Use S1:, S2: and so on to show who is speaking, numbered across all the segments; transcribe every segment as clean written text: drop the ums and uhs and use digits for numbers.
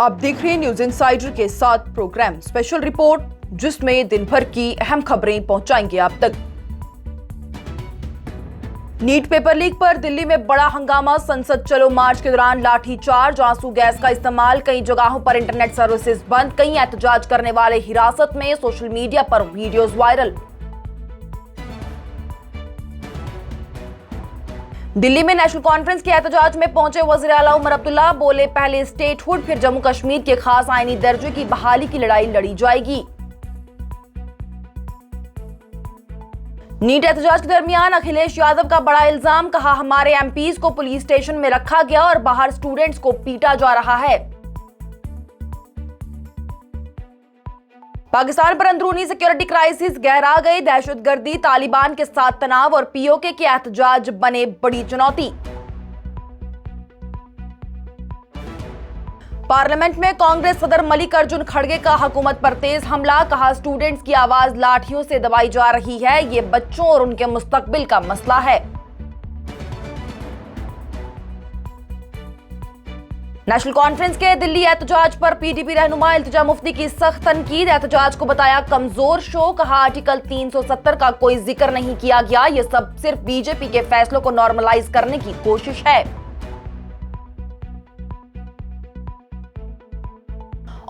S1: आप देख रहे हैं न्यूज इनसाइडर के साथ प्रोग्राम स्पेशल रिपोर्ट, जिसमें दिन भर की अहम खबरें पहुंचाएंगे आप तक। नीट पेपर लीक पर दिल्ली में बड़ा हंगामा। संसद चलो मार्च के दौरान लाठीचार्ज, आंसू गैस का इस्तेमाल, कई जगहों पर इंटरनेट सर्विसेज बंद, कई एहतजाज करने वाले हिरासत में, सोशल मीडिया पर वीडियोज वायरल। दिल्ली में नेशनल कॉन्फ्रेंस के एहतजाज में पहुंचे वजीर आला उमर अब्दुल्ला, बोले पहले स्टेटहुड फिर जम्मू कश्मीर के खास आईनी दर्जे की बहाली की लड़ाई लड़ी जाएगी। नीट एहतजाज के दरमियान अखिलेश यादव का बड़ा इल्जाम, कहा हमारे एमपीज को पुलिस स्टेशन में रखा गया और बाहर स्टूडेंट्स को पीटा जा रहा है। पाकिस्तान पर अंदरूनी सिक्योरिटी क्राइसिस गहरा गई, दहशतगर्दी, तालिबान के साथ तनाव और पीओके के एहतजाज बने बड़ी चुनौती। पार्लियामेंट में कांग्रेस सदर मल्लिकार्जुन खड़गे का हुकूमत पर तेज हमला, कहा स्टूडेंट्स की आवाज लाठियों से दबाई जा रही है, ये बच्चों और उनके मुस्तकबिल का मसला है। नेशनल कॉन्फ्रेंस के दिल्ली एहतजाज पर पीडीपी रहनुमा इल्तिजा मुफ्ती की सख्त तनकीद, एहतजाज को बताया कमजोर शो, कहा आर्टिकल 370 का कोई जिक्र नहीं किया गया, ये सब सिर्फ बीजेपी के फैसलों को नॉर्मलाइज करने की कोशिश है।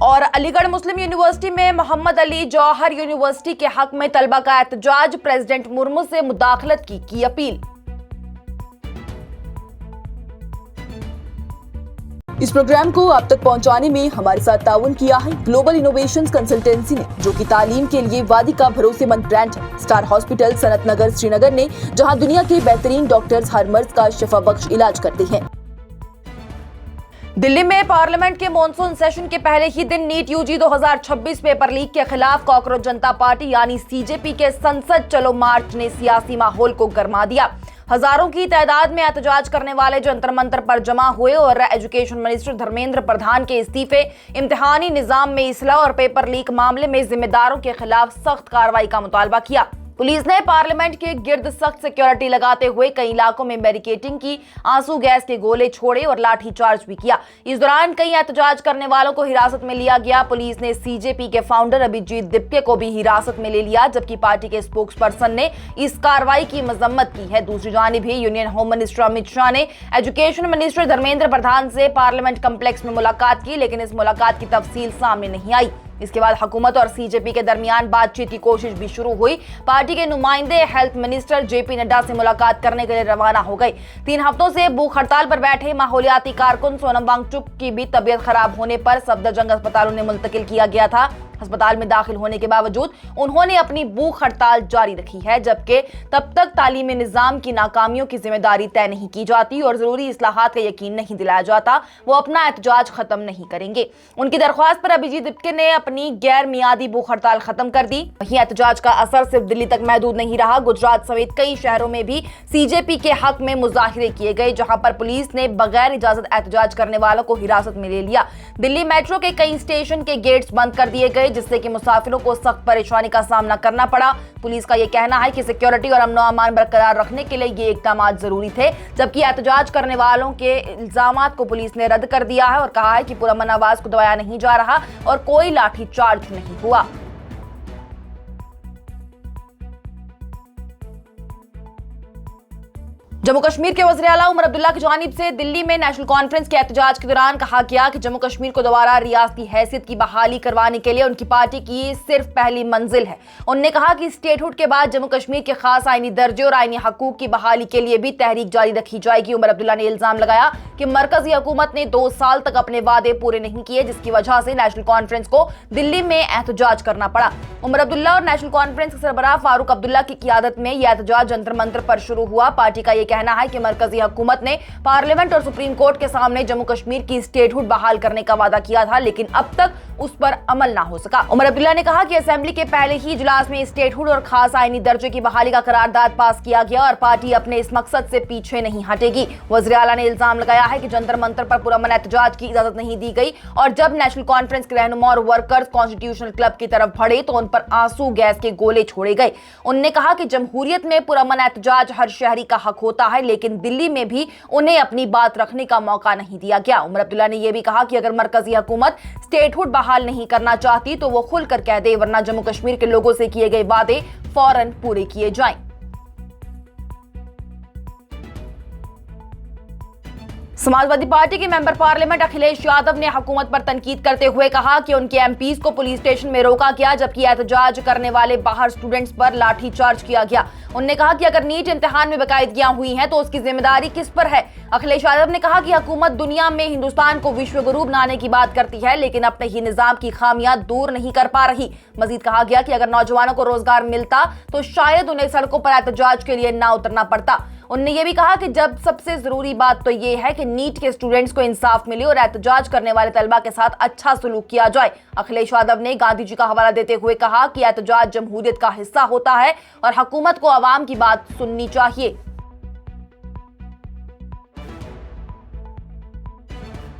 S1: और अलीगढ़ मुस्लिम यूनिवर्सिटी में मोहम्मद अली जौहर यूनिवर्सिटी के हक में तलबा का एहतजाज, प्रेसिडेंट मुर्मू से मुदाखलत की अपील। इस प्रोग्राम को आप तक पहुंचाने में हमारे साथ ताउन किया है ग्लोबल इनोवेशंस कंसल्टेंसी ने, जो कि तालीम के लिए वादी का भरोसेमंद ब्रांड है। स्टार हॉस्पिटल सनत नगर श्रीनगर ने, जहां दुनिया के बेहतरीन डॉक्टर्स हर मर्ज का शिफा बख्श इलाज करते हैं। दिल्ली में पार्लियामेंट के मॉनसून सेशन के पहले ही दिन नीट यूजी 2026 पेपर लीक के खिलाफ कॉकरोच जनता पार्टी यानी सीजेपी के संसद चलो मार्च ने सियासी माहौल को गरमा दिया। हजारों की तादाद में एहतजाज करने वाले जंतर मंतर पर जमा हुए और एजुकेशन मिनिस्टर धर्मेंद्र प्रधान के इस्तीफे, इम्तिहानी निजाम में इसलाह और पेपर लीक मामले में जिम्मेदारों के खिलाफ सख्त कार्रवाई का मुतालबा किया। पुलिस ने पार्लियामेंट के गिर्द सख्त सिक्योरिटी लगाते हुए कई इलाकों में बैरिकेडिंग की, आंसू गैस के गोले छोड़े और लाठीचार्ज भी किया। इस दौरान कई एहतजाज करने वालों को हिरासत में लिया गया। पुलिस ने सीजेपी के फाउंडर अभिजीत दिप्के को भी हिरासत में ले लिया, जबकि पार्टी के स्पोक्स पर्सन ने इस कार्रवाई की मजम्मत की है। दूसरी जानिब भी union home minister Amit Shah ने एजुकेशन मिनिस्टर धर्मेंद्र प्रधान से पार्लियामेंट कम्प्लेक्स में मुलाकात की, लेकिन इस मुलाकात की तफसील सामने नहीं आई। इसके बाद हुकूमत और सीजेपी के दरमियान बातचीत की कोशिश भी शुरू हुई। पार्टी के नुमाइंदे हेल्थ मिनिस्टर जेपी नड्डा से मुलाकात करने के लिए रवाना हो गए। 3 हफ्तों से भूख हड़ताल पर बैठे माहौलियाती कारकुन सोनम वांगचुक की भी तबीयत खराब होने पर सफदरजंग अस्पताल उन्हें मुंतकिल किया गया था। अस्पताल में दाखिल होने के बावजूद उन्होंने अपनी भूख हड़ताल जारी रखी है, जबकि तब तक तालीमी निजाम की नाकामियों की जिम्मेदारी तय नहीं की जाती और जरूरी इस्लाहात का यकीन नहीं दिलाया जाता, वो अपना एहतजाज खत्म नहीं करेंगे। उनकी दरख्वास्त पर अभिजीत दिप्के ने अपनी गैर मियादी भूख हड़ताल खत्म कर दी। वहीं एहतजाज का असर सिर्फ दिल्ली तक महदूद नहीं रहा, गुजरात समेत कई शहरों में भी सीजेपी के हक में मुजाहिरे किए गए, जहां पर पुलिस ने बगैर इजाजत एहतजाज करने वालों को हिरासत में ले लिया। दिल्ली मेट्रो के कई स्टेशन के गेट्स बंद कर दिए गए, जिससे कि मुसाफिरों को सख्त परेशानी का सामना करना पड़ा। पुलिस का यह कहना है कि सिक्योरिटी और अमन अमान बरकरार रखने के लिए ये इकदाम जरूरी थे, जबकि एहतजाज करने वालों के इल्जामात को पुलिस ने रद्द कर दिया है और कहा है कि पुरअमन आवाज को दबाया नहीं जा रहा और कोई लाठीचार्ज नहीं हुआ। जम्मू कश्मीर के वज़ीर आला उमर अब्दुल्ला की जानिब से दिल्ली में नेशनल कॉन्फ्रेंस के एहतजाज के दौरान कहा गया कि जम्मू कश्मीर को दोबारा रियासती हैसियत की बहाली करवाने के लिए उनकी पार्टी की सिर्फ पहली मंजिल है। उन्होंने कहा कि स्टेटहुड के बाद जम्मू कश्मीर के खास आईनी दर्जे और आईनी हकूक की बहाली के लिए भी तहरीक जारी रखी जाएगी। उमर अब्दुल्ला ने इल्जाम लगाया कि मरकजी हुकूमत ने 2 साल तक अपने वादे पूरे नहीं किए, जिसकी वजह से नेशनल कॉन्फ्रेंस को दिल्ली में एहतजाज करना पड़ा। उमर अब्दुल्ला और नेशनल कॉन्फ्रेंस के सरबराह फारूक अब्दुल्ला की क़ियादत में यह एहतजाज जंतर मंतर पर शुरू हुआ। पार्टी का यह कहना है कि मरकजी हुकूमत ने पार्लियामेंट और सुप्रीम कोर्ट के सामने जम्मू कश्मीर की स्टेटहुड बहाल करने का वादा किया था, लेकिन अब तक उस पर अमल ना हो सका। उमर अब्दुल्ला ने कहा कि असेंबली के पहले ही इजलास में स्टेटहुड और खास आईनी दर्जे की बहाली का करारदाद पास किया गया और पार्टी अपने इस मकसद से पीछे नहीं हटेगी। वज़ीर आला ने इल्जाम लगाया है कि जंतर मंतर पर पुरअमन एहतजाज की इजाजत नहीं दी गई और जब नेशनल कॉन्फ्रेंस के रहनुमा और वर्कर्स कॉन्स्टिट्यूशनल क्लब की तरफ बढ़े तो उन पर आंसू गैस के गोले छोड़े गए। उन्होंने कहा कि जमहूरियत में पुरअमन एहतजाज हर शहरी का हक होता होता है, लेकिन दिल्ली में भी उन्हें अपनी बात रखने का मौका नहीं दिया गया। उमर अब्दुल्ला ने यह भी कहा कि अगर मरकजी हुकूमत स्टेटहुड बहाल नहीं करना चाहती तो वो खुलकर कह दे, वरना जम्मू कश्मीर के लोगों से किए गए वादे फौरन पूरे किए जाएं। समाजवादी पार्टी के मेंबर पार्लियामेंट अखिलेश यादव ने हुकूमत पर तनकीद करते हुए कहा कि उनके एमपीज को पुलिस स्टेशन में रोका गया, जबकि एहतजाज करने वाले बाहर स्टूडेंट्स पर लाठीचार्ज किया गया। उन्होंने कहा कि अगर नीट इम्तिहान में बाकायदगियां हुई हैं तो उसकी जिम्मेदारी किस पर है। अखिलेश यादव ने कहा कि हुकूमत दुनिया में हिंदुस्तान को विश्व गुरु बनाने की बात करती है, लेकिन अपने ही निजाम की खामियां दूर नहीं कर पा रही। मजीद कहा गया कि अगर नौजवानों को रोजगार मिलता तो शायद उन्हें सड़कों पर एहतजाज के लिए ना उतरना पड़ता। उन्होंने ये भी कहा कि जब सबसे जरूरी बात तो ये है कि नीट के स्टूडेंट्स को इंसाफ मिले और एहतजाज करने वाले तलबा के साथ अच्छा सलूक किया जाए। अखिलेश यादव ने गांधी जी का हवाला देते हुए कहा कि एहतजाज जमहूरियत का हिस्सा होता है और हुकूमत को आवाम की बात सुननी चाहिए।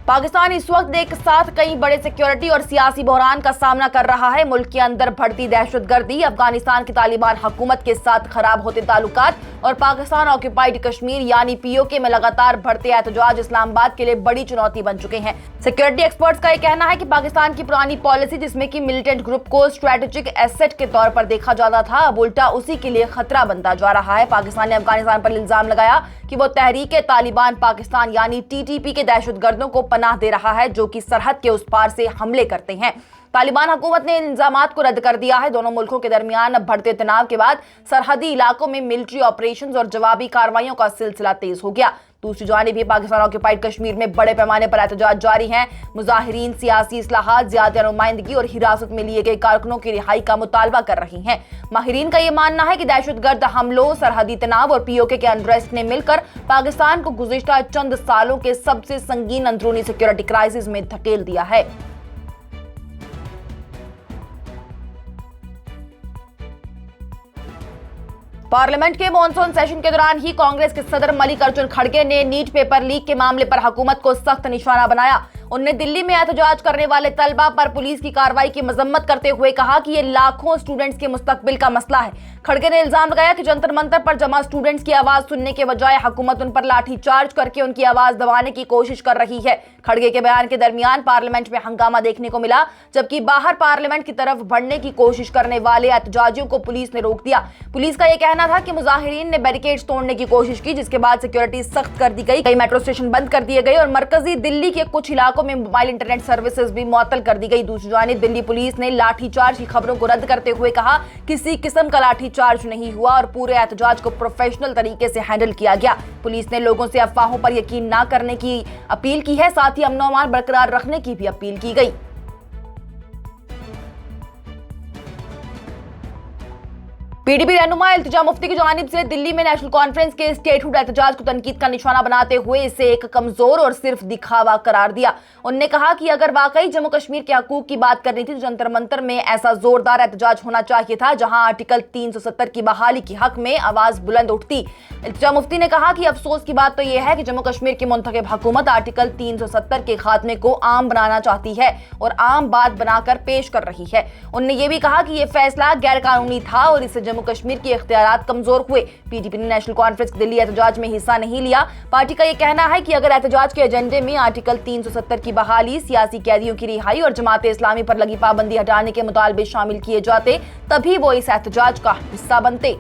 S1: पाकिस्तान इस वक्त एक साथ कई बड़े सिक्योरिटी और सियासी बहरान का सामना कर रहा है। मुल्क के अंदर बढ़ती दहशतगर्दी, अफगानिस्तान की तालिबान हुकूमत के साथ खराब होते ताल्लुकात और पाकिस्तान ऑक्यूपाइड कश्मीर यानी पीओके में लगातार बढ़ते एहतजाज इस्लामाबाद के लिए बड़ी चुनौती बन चुके हैं। सिक्योरिटी एक्सपर्ट्स का यह कहना है कि पाकिस्तान की पुरानी पॉलिसी, जिसमें कि मिलिटेंट ग्रुप को स्ट्रेटेजिक एसेट के तौर पर देखा जाता था, अब उल्टा उसी के लिए खतरा बनता जा रहा है। पाकिस्तान ने अफगानिस्तान पर इल्जाम लगाया कि वो तहरीक तालिबान पाकिस्तान यानी टीटीपी के दहशतगर्दों को पनाह दे रहा है, जो कि सरहद के उस पार से हमले करते हैं। तालिबान हुकूमत ने इन इल्जामात को रद्द कर दिया है। दोनों मुल्कों के दरमियान बढ़ते तनाव के बाद सरहदी इलाकों में मिलिट्री ऑपरेशंस और जवाबी कार्रवाइयों का सिलसिला तेज हो गया। दूसरी जानिब भी पाकिस्तान ऑक्यूपाइड कश्मीर में बड़े पैमाने पर एहतजाज जारी हैं। मुजाहिरीन सियासी इस्लाहात, ज्यादा नुमाइंदगी और हिरासत में लिए गए कारकुनों की रिहाई का मुतालबा कर रही हैं। माहिरीन का यह मानना है कि दहशतगर्द हमलों, सरहदी तनाव और पीओके के अनरेस्ट ने मिलकर पाकिस्तान को गुज़िश्ता चंद सालों के सबसे संगीन अंदरूनी सिक्योरिटी क्राइसिस में धकेल दिया है। पार्लियामेंट के मॉनसून सेशन के दौरान ही कांग्रेस के सदर मल्लिकार्जुन खड़गे ने नीट पेपर लीक के मामले पर हुकूमत को सख्त निशाना बनाया। उन्होंने दिल्ली में एहतजाज करने वाले तलबा पर पुलिस की कार्रवाई की मजम्मत करते हुए कहा कि ये लाखों स्टूडेंट्स के मुस्तकबिल का मसला है। खड़गे ने इल्जाम लगाया कि जंतर मंतर पर जमा स्टूडेंट्स की आवाज सुनने के बजाय हुकूमत उन पर लाठीचार्ज करके उनकी आवाज दबाने की कोशिश कर रही है। खड़गे के बयान के दरमियान पार्लियामेंट में हंगामा देखने को मिला, जबकि बाहर पार्लियामेंट की तरफ बढ़ने की कोशिश करने वाले एहतजाजियों को पुलिस ने रोक दिया। पुलिस का यह कहना था कि मुजाहिरीन ने बैरिकेड्स तोड़ने की कोशिश की, जिसके बाद सिक्योरिटी सख्त कर दी गई। कई मेट्रो स्टेशन बंद कर दिए गए और मरकजी दिल्ली के कुछ इलाकों में मोबाइल इंटरनेट सर्विसेज भी मुअत्तल कर दी गई। दूसरी जानिब दिल्ली पुलिस ने लाठीचार्ज की खबरों को रद्द करते हुए कहा, किसी किस्म का लाठीचार्ज नहीं हुआ और पूरे एहतजाज को प्रोफेशनल तरीके से हैंडल किया गया। पुलिस ने लोगों से अफवाहों पर यकीन न करने की अपील की है, साथ ही अमन और अमान बरकरार रखने की भी अपील की गई। पीडीपी रहनुमा इल्तिजा मुफ्ती की जानिब से दिल्ली में नेशनल कॉन्फ्रेंस के स्टेटहुड एहतजाज को तनकीद का निशाना बनाते हुए इसे एक कमजोर और सिर्फ दिखावा करार दिया। उन्होंने कहा कि अगर वाकई जम्मू कश्मीर के हकूक की बात करनी थी तो जंतर मंतर में ऐसा जोरदार एहतजाज होना चाहिए था, जहां आर्टिकल 370 की बहाली के हक में आवाज बुलंद उठती। इल्तिजा मुफ्ती ने कहा कि अफसोस की बात तो यह है कि जम्मू कश्मीर की मुंतखब हुकूमत आर्टिकल 370 के खात्मे को आम बनाना चाहती है और आम बात बनाकर पेश कर रही है। उन्होंने ये भी कहा कि यह फैसला गैर कानूनी था और इससे जम्मू कश्मीर के इख्तियारात कमजोर हुए। पीडीपी ने नेशनल कॉन्फ्रेंस दिल्ली एहतजाज में हिस्सा नहीं लिया। पार्टी का यह कहना है कि अगर एहतजाज के एजेंडे में आर्टिकल 370 की बहाली, सियासी कैदियों की रिहाई और जमात इस्लामी पर लगी पाबंदी हटाने के मुतालबे शामिल किए जाते, तभी वो इस एहतजाज का हिस्सा बनते।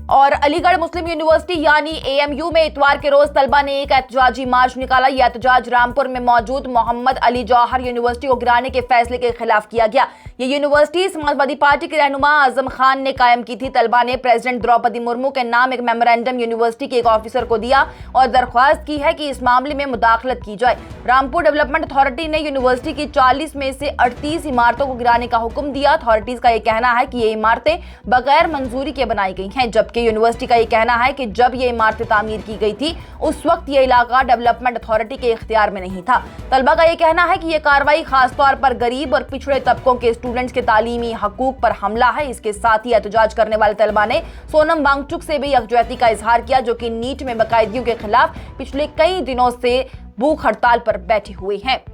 S1: और अलीगढ़ मुस्लिम यूनिवर्सिटी यानी एएमयू में इतवार के रोज तलबा ने एक एहतजाजी मार्च निकाला। यह एहतजाज रामपुर में मौजूद मोहम्मद अली जौहर यूनिवर्सिटी को गिराने के फैसले के खिलाफ किया गया। ये यूनिवर्सिटी समाजवादी पार्टी के रहनुमा आजम खान ने कायम की थी। तलबा ने प्रेसिडेंट द्रौपदी मुर्मू के नाम एक मेमोरेंडम यूनिवर्सिटी के एक ऑफिसर को दिया और दरख्वास्त की है कि इस मामले में मुदाखलत की जाए। रामपुर डेवलपमेंट अथॉरिटी ने यूनिवर्सिटी की 40 में से 38 इमारतों को गिराने का हुक्म दिया। अथॉरिटीज का यह कहना है कि ये इमारतें बगैर मंजूरी के बनाई गई हैं, जबकि यूनिवर्सिटी का यह कहना है कि जब ये इमारतें तामीर की गई थी उस वक्त ये इलाका डेवलपमेंट अथॉरिटी के इख्तियार में नहीं था। तलबा का यह कहना है कि यह कार्रवाई खासतौर पर गरीब और पिछड़े तबकों के स्टूडेंट्स के तालीमी हकूक पर हमला है। इसके साथ ही एहतजाज करने वाले तलबा ने सोनम वांगचुक से भी यकजहती का इजहार किया, जो कि नीट में बाकायदगियों के खिलाफ पिछले कई दिनों से भूख हड़ताल पर बैठे हुए हैं।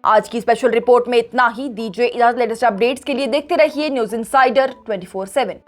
S1: आज की स्पेशल रिपोर्ट में इतना ही। दीजिए इजाजत। लेटेस्ट अपडेट्स के लिए देखते रहिए न्यूज़ इंसाइडर 24/7।